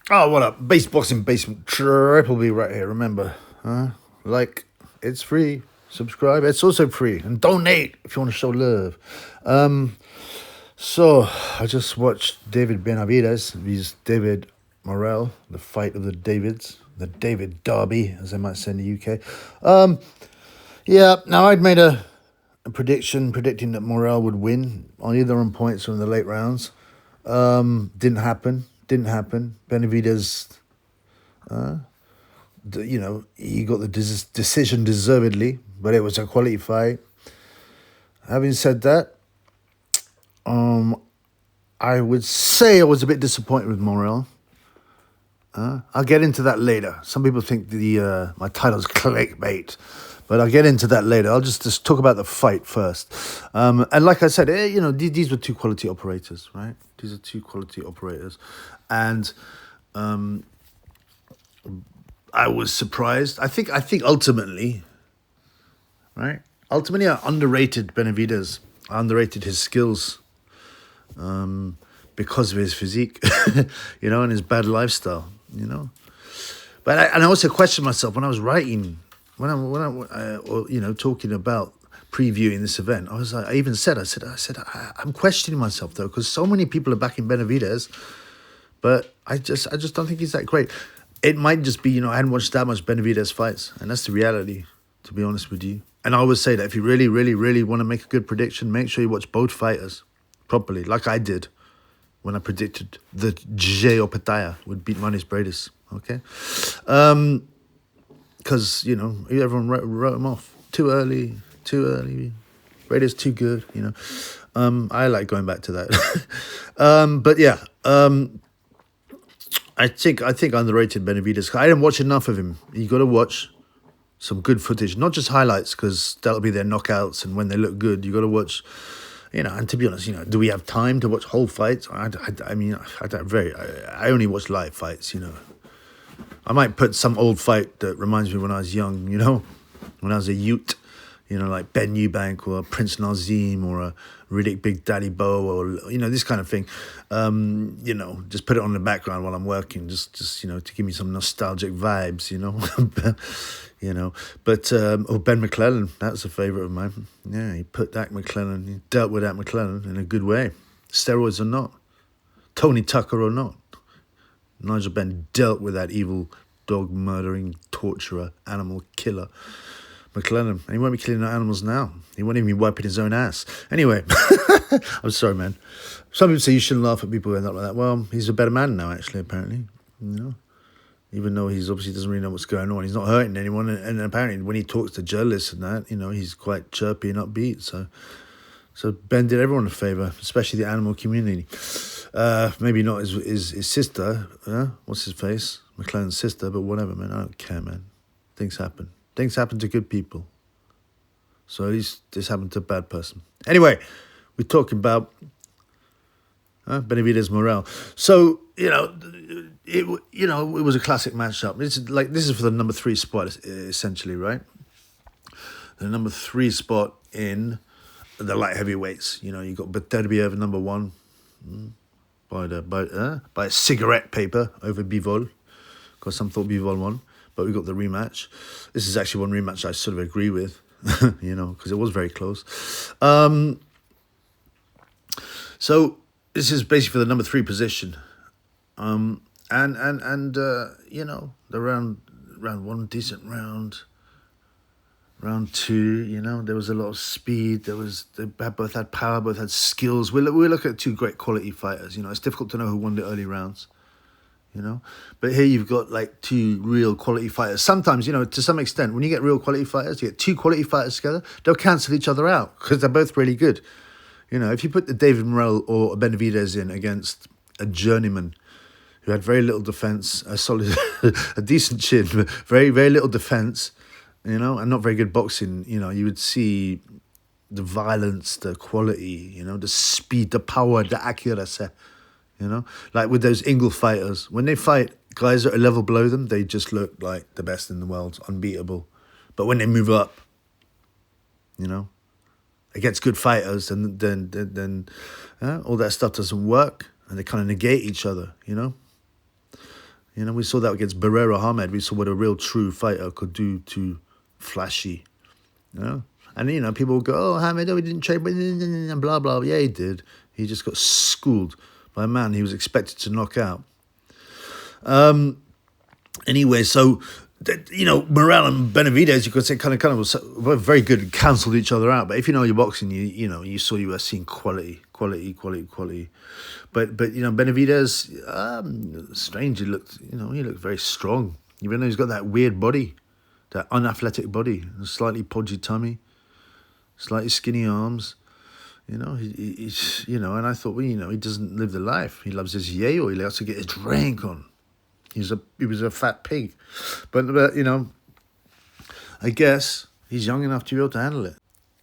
Oh, what up? Base Boxing Basement Triple B right here. Remember, like, it's free. Subscribe. It's also free. And donate if you want to show love. So, I just watched David Benavidez. He's David Morrell, the fight of the Davids. The David Derby, as they might say in the UK. Yeah, now I'd made a prediction predicting that Morrell would win on either on points or in the late rounds. Didn't happen. Didn't happen. Benavidez, he got the decision deservedly, but it was a quality fight. Having said that, I would say I was a bit disappointed with Morrell. I'll get into that later. Some people think the my title's clickbait, but I'll get into that later. I'll just talk about the fight first. And like I said, these were two quality operators, right? These are two quality operators. And I was surprised. I think ultimately, right? Ultimately, I underrated Benavidez. I underrated his skills because of his physique, and his bad lifestyle, But I also questioned myself when I was writing, talking about previewing this event. I even said, I'm questioning myself though, because so many people are backing Benavidez, but I just don't think he's that great. It might just be, I hadn't watched that much Benavidez fights, and that's the reality, to be honest with you. And I always say that if you really, really, really want to make a good prediction, make sure you watch both fighters properly, like I did when I predicted that Jay Opataya would beat Manis Bradis, okay? Because, everyone wrote him off. Too early. Bradis too good, I like going back to that. But yeah, I think I underrated Benavidez. I didn't watch enough of him. You got to watch some good footage, not just highlights, because that'll be their knockouts, and when they look good, you got to watch. And to be honest, do we have time to watch whole fights? I only watch live fights. I might put some old fight that reminds me when I was young. When I was a Ute. Like Ben Eubank or Prince Nazim or a Riddick Big Daddy Bo or, this kind of thing. Just put it on the background while I'm working, just to give me some nostalgic vibes, But, or Ben McClellan, that's a favourite of mine. Yeah, he dealt with that McClellan in a good way. Steroids or not. Tony Tucker or not. Nigel Benn dealt with that evil dog murdering, torturer, animal killer. McClellan, and he won't be killing no animals now. He won't even be wiping his own ass. Anyway, I'm sorry, man. Some people say you shouldn't laugh at people who end up like that. Well, he's a better man now, actually, apparently. Even though he's obviously doesn't really know what's going on. He's not hurting anyone. And apparently when he talks to journalists and that, he's quite chirpy and upbeat. So Ben did everyone a favour, especially the animal community. Maybe not his sister. What's his face? McClellan's sister, but whatever, man. I don't care, man. Things happen. Things happen to good people. So at least this happened to a bad person. Anyway, we're talking about Benavidez Morrell. So, it was a classic matchup. This is for the number 3 spot, essentially, right? The number 3 spot in the light heavyweights. You got Beterbiev number 1 by a cigarette paper over Bivol, because some thought Bivol won. But we got the rematch. This is actually one rematch I sort of agree with, because it was very close. So this is basically for the number 3 position. The round 1, decent round. Round 2, there was a lot of speed. They both had power, both had skills. We look at 2 great quality fighters. It's difficult to know who won the early rounds. But here you've got like 2 real quality fighters. Sometimes, to some extent, when you get real quality fighters, you get 2 quality fighters together, they'll cancel each other out because they're both really good. If you put the David Morrell or a Benavidez in against a journeyman who had very little defense, a decent chin, but very, very little defense, and not very good boxing, you would see the violence, the quality, the speed, the power, the accuracy. Like with those Ingle fighters, when they fight guys that are level below them, they just look like the best in the world, unbeatable. But when they move up, against good fighters, then all that stuff doesn't work, and they kind of negate each other. You know, we saw that against Barrera Ahmed. We saw what a real true fighter could do to Flashy. You know? And, you know, people would go, oh, Hamed, oh, he didn't train, blah, blah. Yeah, he did. He just got schooled by a man he was expected to knock out. Anyway, so, you know, Morrell and Benavidez, you could say, kind of were very good and cancelled each other out. But if you know your boxing, you know, you saw you were seeing quality. But you know, Benavidez, strangely looked, you know, he looked very strong. Even though he's got that weird body, that unathletic body, a slightly podgy tummy, slightly skinny arms. You know, he's, you know, and I thought, well, you know, he doesn't live the life. He loves his yayo. He likes to get his drink on. He was a fat pig. But you know, I guess he's young enough to be able to handle it.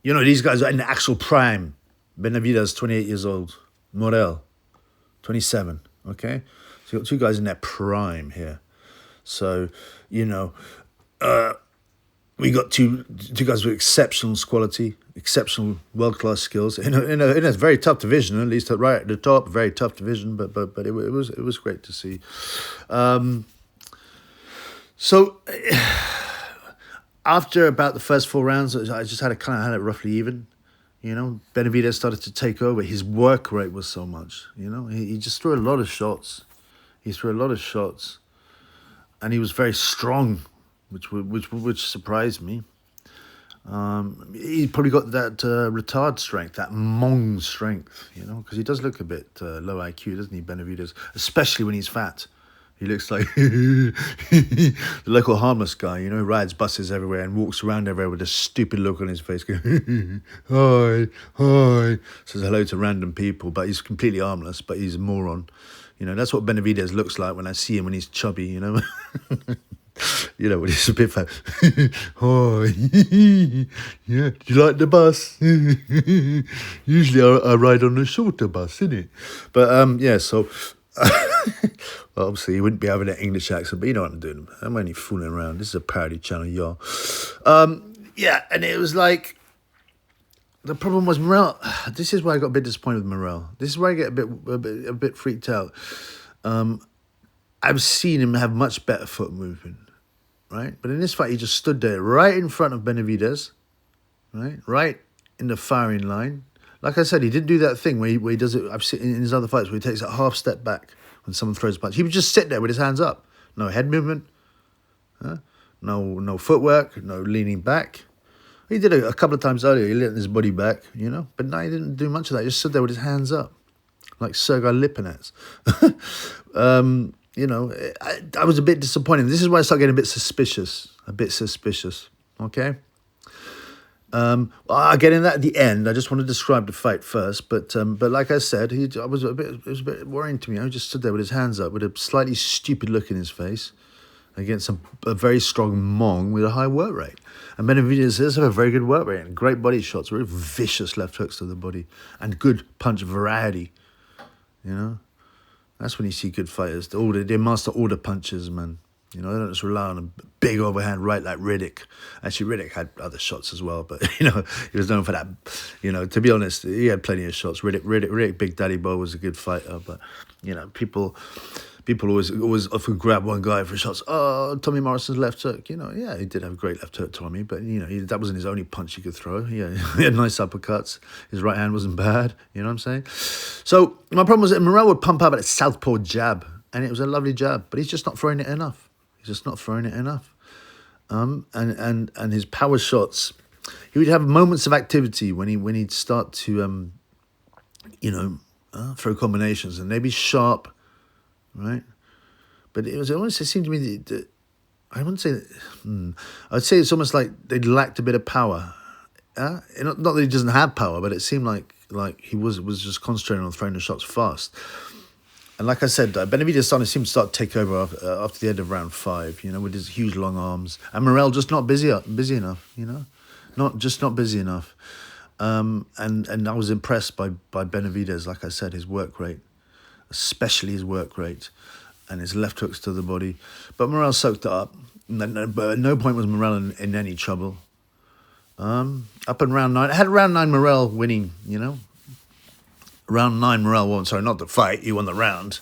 You know, these guys are in the actual prime. Benavidez, 28 years old. Morrell, 27. Okay? So you got two guys in their prime here. So, you know, we got two guys with exceptional quality, exceptional world-class skills in a very tough division, at least right at the top, very tough division, but it was great to see. So after about the first 4 rounds, I just had it roughly even. You know, Benavidez started to take over. His work rate was so much. You know, he just threw a lot of shots. And he was very strong, which surprised me. He probably got that retard strength, that Hmong strength, you know, because he does look a bit low IQ, doesn't he, Benavidez? Especially when he's fat. He looks like the local harmless guy, you know, who rides buses everywhere and walks around everywhere with a stupid look on his face, going, hi, says hello to random people, but he's completely harmless, but he's a moron. You know, that's what Benavidez looks like when I see him when he's chubby, you know. You know, when he's a bit fat. Hi, yeah, do you like the bus? Usually I ride on the shorter bus, innit? But, yeah, so... Well, obviously, he wouldn't be having an English accent, but you know what I'm doing. I'm only fooling around. This is a parody channel, y'all. Yeah, and it was like... The problem was Morrell. This is where I got a bit disappointed with Morrell. This is where I get a bit freaked out. I've seen him have much better foot movement, right? But in this fight, he just stood there right in front of Benavidez, right in the firing line. Like I said, he didn't do that thing where he does it. I've seen in his other fights where he takes a half step back when someone throws a punch. He would just sit there with his hands up, no head movement, no footwork, no leaning back. He did it a couple of times earlier. He leaned his body back, you know. But no, he didn't do much of that. He just stood there with his hands up, like Sergei Lipinets. You know, I was a bit disappointed. This is why I started getting a bit suspicious. Okay? I'll get in that at the end. I just want to describe the fight first. But like I said, it was a bit worrying to me. I just stood there with his hands up, with a slightly stupid look in his face, against a very strong Hmong with a high work rate. And Benavidez does have a very good work rate and great body shots, very vicious left hooks to the body, and good punch variety. You know, that's when you see good fighters. They master all the punches, man. You know, they don't just rely on a big overhand right like Riddick. Actually, Riddick had other shots as well, but, you know, he was known for that. You know, to be honest, he had plenty of shots. Riddick Big Daddy Bo was a good fighter, but, you know, people always often grab one guy for shots. Oh, Tommy Morrison's left hook. You know, yeah, he did have a great left hook, Tommy, but, you know, that wasn't his only punch he could throw. Yeah, he had nice uppercuts. His right hand wasn't bad. You know what I'm saying? So my problem was that Morrell would pump out a southpaw jab, and it was a lovely jab, but he's just not throwing it enough. And his power shots, he would have moments of activity when he'd start to, you know, throw combinations, and they'd be sharp, right? But it seemed to me that I wouldn't say that. I'd say it's almost like they lacked a bit of power. Not that he doesn't have power, but it seemed like he was just concentrating on throwing the shots fast. And like I said, Benavidez seemed to start to take over after the end of round 5, you know, with his huge long arms. And Morrell just not busy enough, you know, not busy enough. And I was impressed by Benavidez, like I said, his work rate, especially his work rate, and his left hooks to the body. But Morrell soaked it up. But at no point was Morrell in any trouble. Up in round 9, I had round 9 Morrell winning, you know. Round 9 Morrell won, sorry, not the fight, he won the round,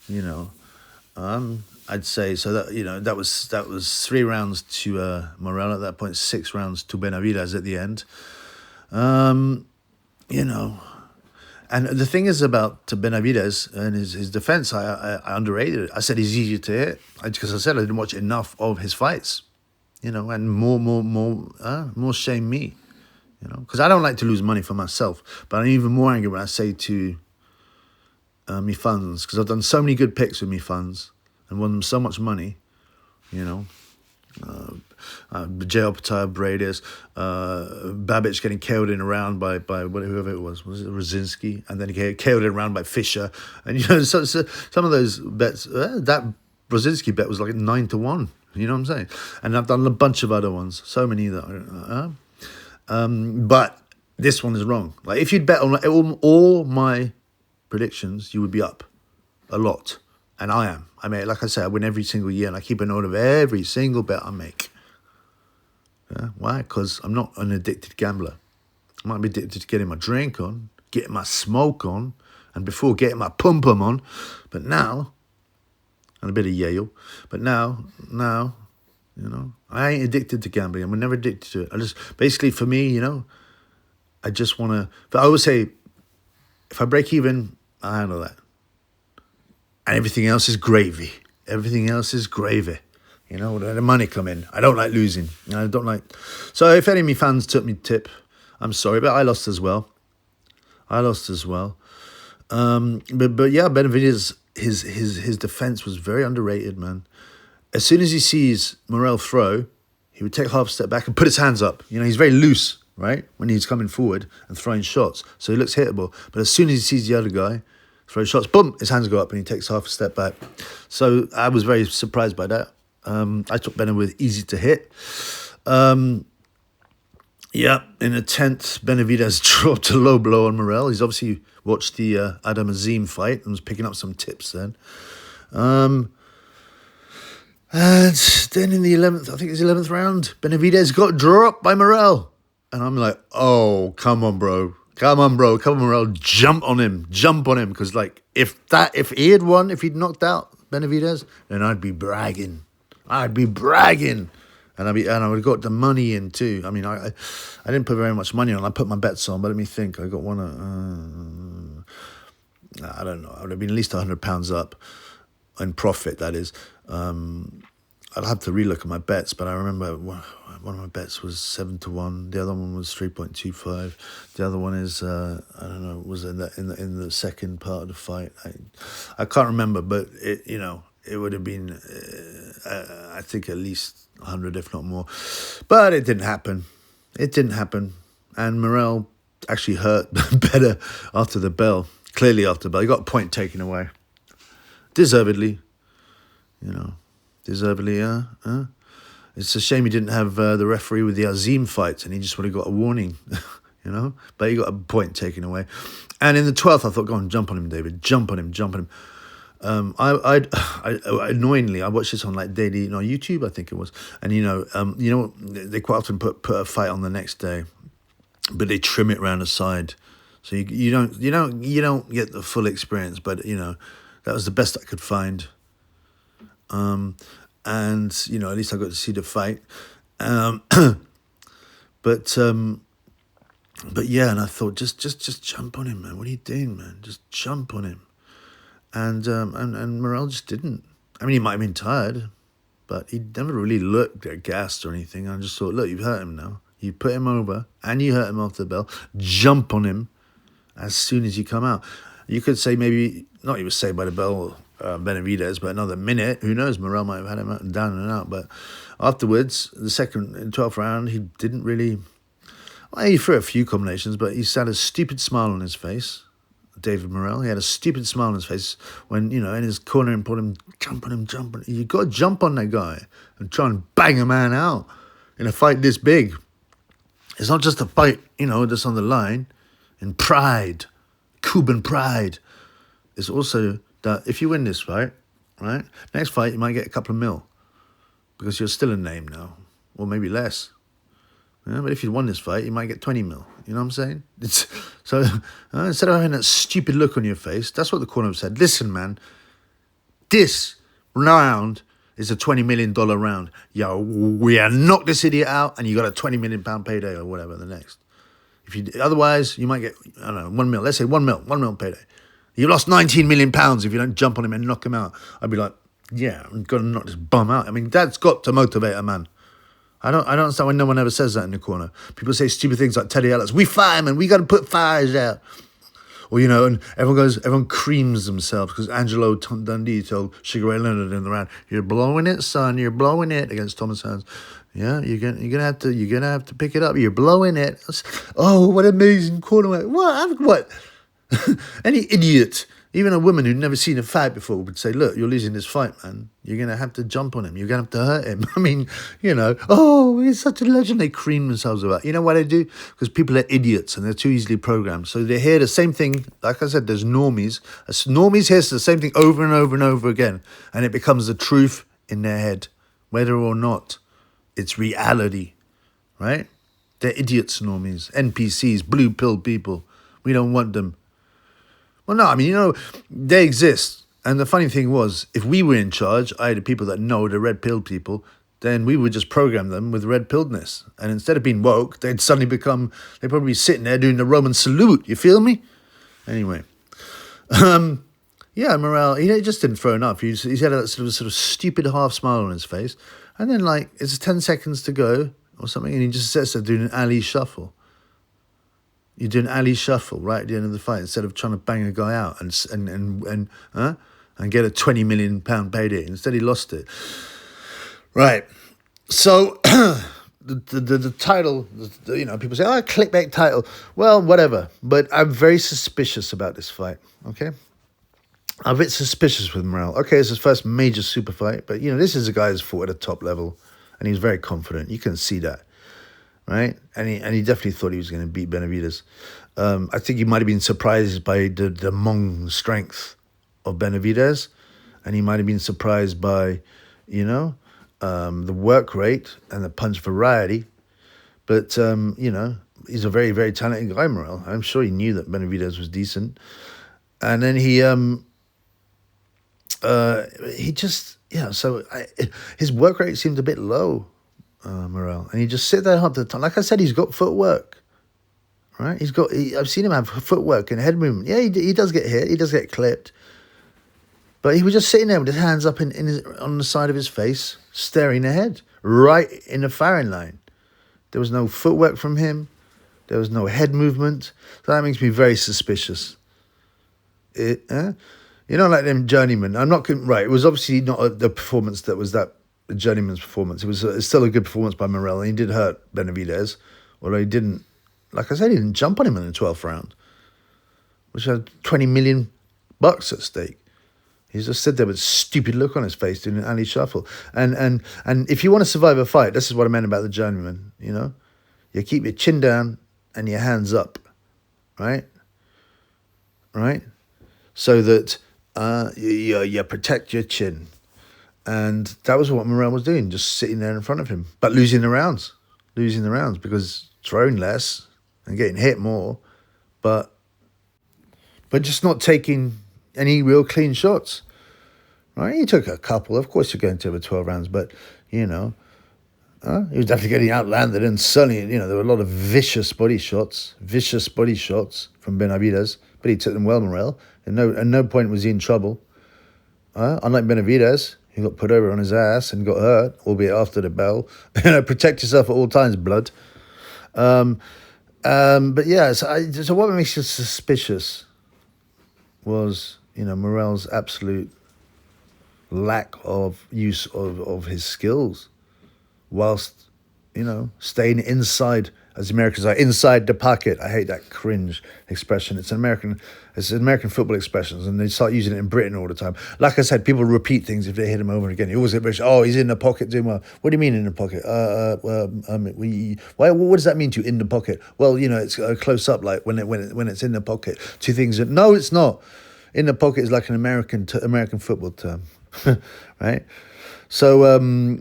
you know. I'd say so that that was 3 rounds to Morrell at that point, 6 rounds to Benavidez at the end. You know, and the thing is about Benavidez and his defense, I underrated it. I said he's easier to hit because I said I didn't watch enough of his fights, and more shame me, because I don't like to lose money for myself, but I'm even more angry when I say to me funds, because I've done so many good picks with me funds and won them so much money, J.L. Benavidez, Babic getting KO'd in a round by whoever it was it Rosinski, and then he get KO'd in a round by Fischer, and so some of those bets, that Rosinski bet was like 9-1, you know what I'm saying, and I've done a bunch of other ones, so many that, but this one is wrong. Like if you'd bet on all my predictions, you would be up a lot, and I am. I mean, like I say, I win every single year, and I keep a note of every single bet I make. Yeah? Why? Because I'm not an addicted gambler. I might be addicted to getting my drink on, getting my smoke on, and before getting my pum-pum on. But now, and a bit of Yale, but now, I ain't addicted to gambling. I'm never addicted to it. I just, basically for me, I just want to, but I always say, if I break even, I handle that. And everything else is gravy. Everything else is gravy. The money come in. I don't like losing. I don't like. So if any of my fans took me tip, I'm sorry, but I lost as well. But yeah, Benavidez, his defense was very underrated, man. As soon as he sees Morrell throw, he would take half a step back and put his hands up. He's very loose, right, when he's coming forward and throwing shots. So he looks hittable. But as soon as he sees the other guy throw shots, boom, his hands go up and he takes half a step back. So I was very surprised by that. I took Benavidez easy to hit. Yeah, in the 10th, Benavidez dropped a low blow on Morrell. He's obviously watched the Adam Azim fight and was picking up some tips then. And then in the 11th, I think it's the 11th round, Benavidez got dropped by Morrell. And I'm like, oh, come on, bro. Come on, Morrell, jump on him. Because, if he'd knocked out Benavidez, then I'd be bragging. And I would have got the money in too. I mean, I didn't put very much money on. I put my bets on, but let me think. I got one, I don't know. I would have been at least £100 up in profit, that is. I'd have to relook at my bets, but I remember one of my bets was 7-1. The other one was 3.25. The other one is I don't know, was in the second part of the fight. I can't remember, but it would have been I think at least 100, if not more. But it didn't happen. And Morrell actually hurt better after the bell. Clearly after the bell, he got a point taken away, deservedly. It's a shame he didn't have the referee with the Azim fight, and he just would have got a warning, But he got a point taken away. And in the 12th, I thought, go on, jump on him, David. Jump on him. I annoyingly, I watched this on daily, YouTube, I think it was. And, they quite often put a fight on the next day, but they trim it around the side. So you don't get the full experience, but, that was the best I could find. And, at least I got to see the fight. But yeah, and I thought, just jump on him, man. What are you doing, man? Just jump on him. And Morrell just didn't. I mean, he might have been tired, but he never really looked gassed or anything. I just thought, look, you've hurt him now. You put him over, and you hurt him after the bell. Jump on him as soon as you come out. You could say maybe, not he was saved by the bell, Benavidez, but another minute, who knows, Morrell might have had him out, down and out. But afterwards, the 12th round, he didn't really, he threw a few combinations, but he had a stupid smile on his face, David Morrell. He had a stupid smile on his face when, in his corner and put him, jump on him. You got to jump on that guy and try and bang a man out in a fight this big. It's not just a fight, that's on the line. In pride, Cuban pride. It's also that if you win this fight, right, next fight you might get a couple of mil because you're still a name now, or maybe less. Yeah, but if you won this fight, you might get 20 mil. You know what I'm saying? So instead of having that stupid look on your face, that's what the corner said. Listen, man, this round is a $20 million round. Yo, we knock this idiot out, and you got a £20 million payday or whatever the next. If you otherwise, you might get, I don't know, 1 mil. Let's say 1 mil payday. You lost £19 million if you don't jump on him and knock him out. I'd be like, yeah, I'm gonna knock this bum out. I mean, that's got to motivate a man. I don't understand why no one ever says that in the corner. People say stupid things like Teddy Ellis, we firemen, we got to put fires out. Or, and everyone creams themselves because Angelo Dundee told Sugar Ray Leonard in the round, you're blowing it, son, you're blowing it, against Thomas Hearns. Yeah, you're gonna have to pick it up. You're blowing it. Oh, what amazing corner! What? Any idiot, even a woman who'd never seen a fight before, would say, look, you're losing this fight, man. You're going to have to jump on him. You're going to have to hurt him. I mean, oh, he's such a legend. They cream themselves about. You know what they do? Because people are idiots and they're too easily programmed. So they hear the same thing. Like I said, there's normies. Normies hear the same thing over and over and over again. And it becomes the truth in their head, whether or not it's reality, right? They're idiots, normies, NPCs, blue pill people. We don't want them. Well, no, I mean, they exist. And the funny thing was, if we were in charge, i.e. the people that know the red-pilled people, then we would just program them with red-pilledness. And instead of being woke, they'd probably be sitting there doing the Roman salute. You feel me? Anyway. Yeah, Morrell, he just didn't throw enough. He had a sort of stupid half smile on his face. And then, it's 10 seconds to go or something, and he just sits there doing an alley shuffle. You do an alley shuffle right at the end of the fight instead of trying to bang a guy out and get a £20 million payday. Instead, he lost it. Right. So the title, people say, oh, clickbait title. Well, whatever. But I'm very suspicious about this fight. Okay. I'm a bit suspicious with Morrell. Okay, it's his first major super fight, but this is a guy who's fought at a top level, and he's very confident. You can see that. Right, and he definitely thought he was going to beat Benavidez. I think he might have been surprised by the Hmong strength of Benavidez, and he might have been surprised by, the work rate and the punch variety. But he's a very, very talented guy, Morrell. I'm sure he knew that Benavidez was decent, and then his work rate seemed a bit low. Morrell, and he just sit there half the time. Like I said, he's got footwork, right? I've seen him have footwork and head movement. Yeah, he does get hit, he does get clipped, but he was just sitting there with his hands up on the side of his face, staring ahead, right in the firing line. There was no footwork from him. There was no head movement. So that makes me very suspicious. Like them journeymen. I'm not right. It was obviously not the performance that was that. The journeyman's performance. It was still a good performance by Morrell, and he did hurt Benavidez, although he didn't, like I said, he didn't jump on him in the 12th round, which had $20 million at stake. He just stood there with a stupid look on his face doing an alley shuffle. And if you want to survive a fight, this is what I meant about the journeyman, You keep your chin down and your hands up, right? Right? So that you protect your chin. And that was what Morrell was doing, just sitting there in front of him, but losing the rounds because throwing less and getting hit more, but just not taking any real clean shots. Right? He took a couple. Of course, you're going to over 12 rounds, but he was definitely getting outlanded, and certainly, there were a lot of vicious body shots from Benavidez, but he took them well, Morrell. At no point was he in trouble. Unlike Benavidez. He got put over on his ass and got hurt, albeit after the bell. Protect yourself at all times, blood. But yeah, so what makes you suspicious was, Morrell's absolute lack of use of his skills, whilst, staying inside, as Americans say, inside the pocket. I hate that cringe expression. It's an American football expression, and they start using it in Britain all the time. Like I said, people repeat things if they hit him over and again. You always get British, oh, he's in the pocket doing well. What do you mean in the pocket? What does that mean to you, in the pocket? Well, it's close up, like when it's in the pocket. Two things no, it's not. In the pocket is like an American football term, right? So,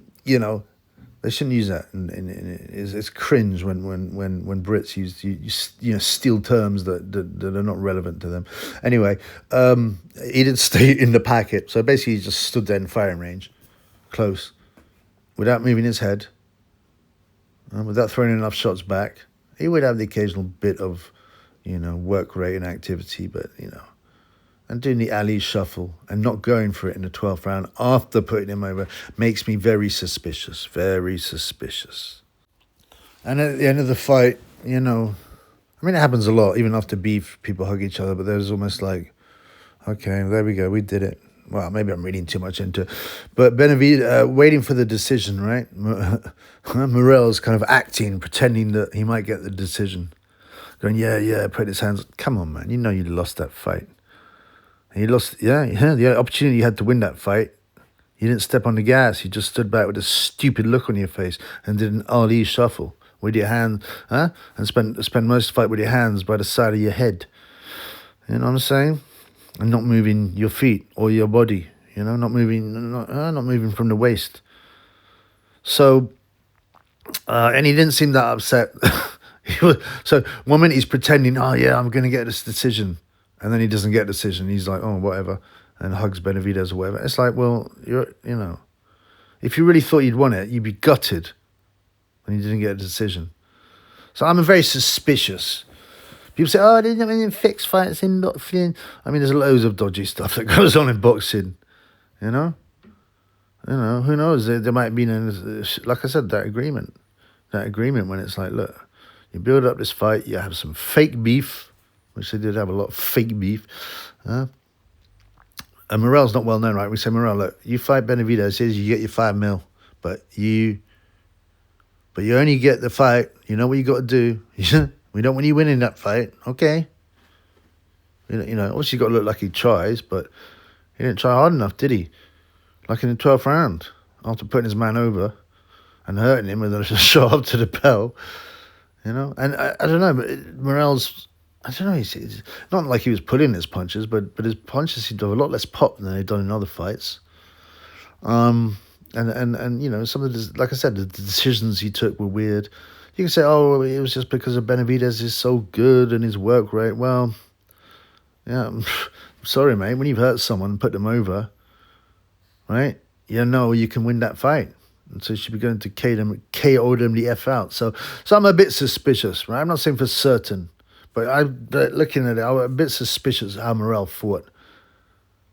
They shouldn't use that. It's cringe when Brits use steal terms that are not relevant to them. Anyway, he didn't stay in the packet, so basically he just stood there in firing range, close, without moving his head, without throwing enough shots back. He would have the occasional bit of, work rate and activity, but and doing the Ali shuffle and not going for it in the 12th round after putting him over makes me very suspicious, very suspicious. And at the end of the fight, it happens a lot, even after beef, people hug each other, but there's almost like, okay, there we go, we did it. Well, maybe I'm reading too much into it. But Benavidez, waiting for the decision, right? Morrell's kind of acting, pretending that he might get the decision. Going, yeah, put his hands. Come on, man, you lost that fight. He lost, the opportunity you had to win that fight. You didn't step on the gas. You just stood back with a stupid look on your face and did an Ali shuffle with your hand, and spend most of the fight with your hands by the side of your head. You know what I'm saying? And not moving your feet or your body. Not moving from the waist. So, and he didn't seem that upset. So one minute he's pretending, I'm going to get this decision. And then he doesn't get a decision. He's like, oh, whatever, and hugs Benavidez or whatever. It's like, well, if you really thought you'd won it, you'd be gutted when you didn't get a decision. So I'm very suspicious. People say, oh, I didn't fix fights in boxing. I mean, there's loads of dodgy stuff that goes on in boxing, who knows? There might be, like I said, that agreement when it's like, look, you build up this fight, you have some fake beef, which they did have a lot of fake beef. And Morrell's not well known, right? We say, Morrell, look, you fight Benavidez, you get your $5 million, but you only get the fight. You know what you got to do. We don't want you winning that fight, okay? Obviously you got to look like he tries, but he didn't try hard enough, did he? Like in the 12th round, after putting his man over and hurting him with a shot up to the bell, And I don't know, but Morrell's, I don't know, it's not like he was pulling his punches, but his punches seemed to have a lot less pop than they'd done in other fights. And some of the, like I said, the decisions he took were weird. You can say, oh, it was just because of Benavidez is so good and his work rate. Well, yeah, I'm sorry, mate. When you've hurt someone and put them over, right, you can win that fight. And so you should be going to KO them the F out. So I'm a bit suspicious, right? I'm not saying for certain, but looking at it, I'm a bit suspicious how Morrell fought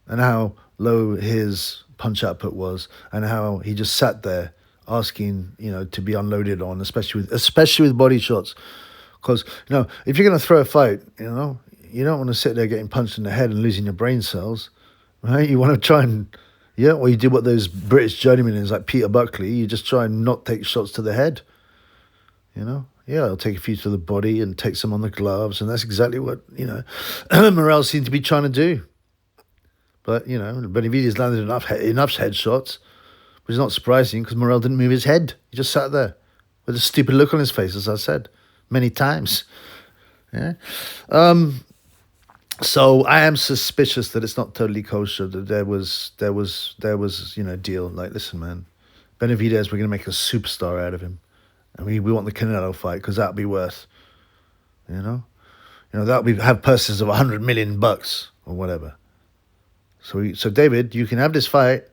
and how low his punch output was and how he just sat there asking, to be unloaded on, especially with body shots. Because, if you're going to throw a fight, you don't want to sit there getting punched in the head and losing your brain cells, right? You want to try and, or you do what those British journeymen is, like Peter Buckley, you just try and not take shots to the head, I'll take a few to the body and take some on the gloves, and that's exactly what, Morrell seemed to be trying to do. But, Benavidez landed enough headshots, which is not surprising because Morrell didn't move his head. He just sat there with a stupid look on his face, as I said many times. Yeah. So I am suspicious that it's not totally kosher, that there was deal. Like, listen, man, Benavidez, we're going to make a superstar out of him. And we want the Canelo fight because that'll be worth, that'll be have purses of $100 million or whatever. So David, you can have this fight,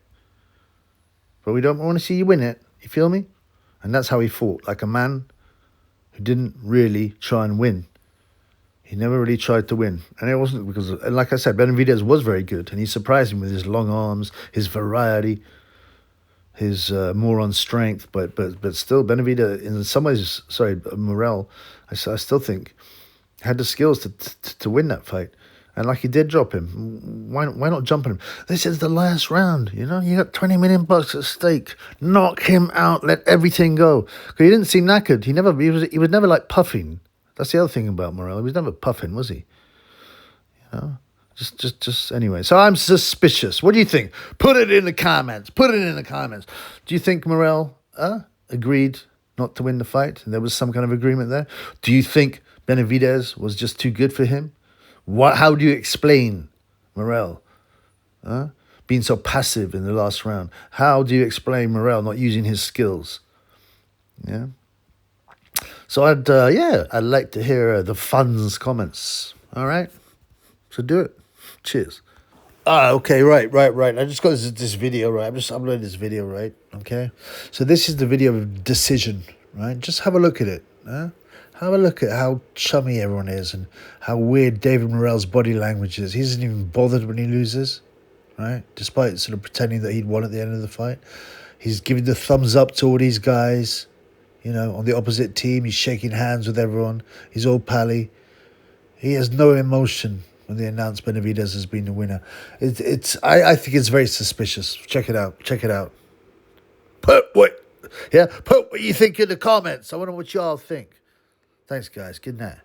but we don't want to see you win it. You feel me? And that's how he fought, like a man who didn't really try and win. He never really tried to win. And it wasn't because, and like I said, Benavidez was very good. And he surprised him with his long arms, his variety, his moron strength. But still, Benavidez, in some ways, Morrell, I still think, had the skills to win that fight. And like he did drop him. Why not jump on him? This is the last round, you got $20 million at stake. Knock him out, let everything go. Because he didn't seem knackered. He was never like puffing. That's the other thing about Morrell. He was never puffing, was he? Just anyway. So I'm suspicious. What do you think? Put it in the comments. Do you think Morrell agreed not to win the fight? And there was some kind of agreement there? Do you think Benavidez was just too good for him? How do you explain Morrell being so passive in the last round? How do you explain Morrell not using his skills? Yeah. So I'd like to hear the fun's comments. All right. So do it. Cheers. Okay, right. I just got this video, right? I'm just uploading this video, right? Okay. So this is the video of decision, right? Just have a look at it. Have a look at how chummy everyone is and how weird David Morrell's body language is. He isn't even bothered when he loses, right? Despite sort of pretending that he'd won at the end of the fight. He's giving the thumbs up to all these guys, you know, on the opposite team. He's shaking hands with everyone. He's all pally. He has no emotion when they announce Benavidez as being the winner. I think it's very suspicious. Check it out. Put what you think in the comments. I wonder what y'all think. Thanks, guys. Good night.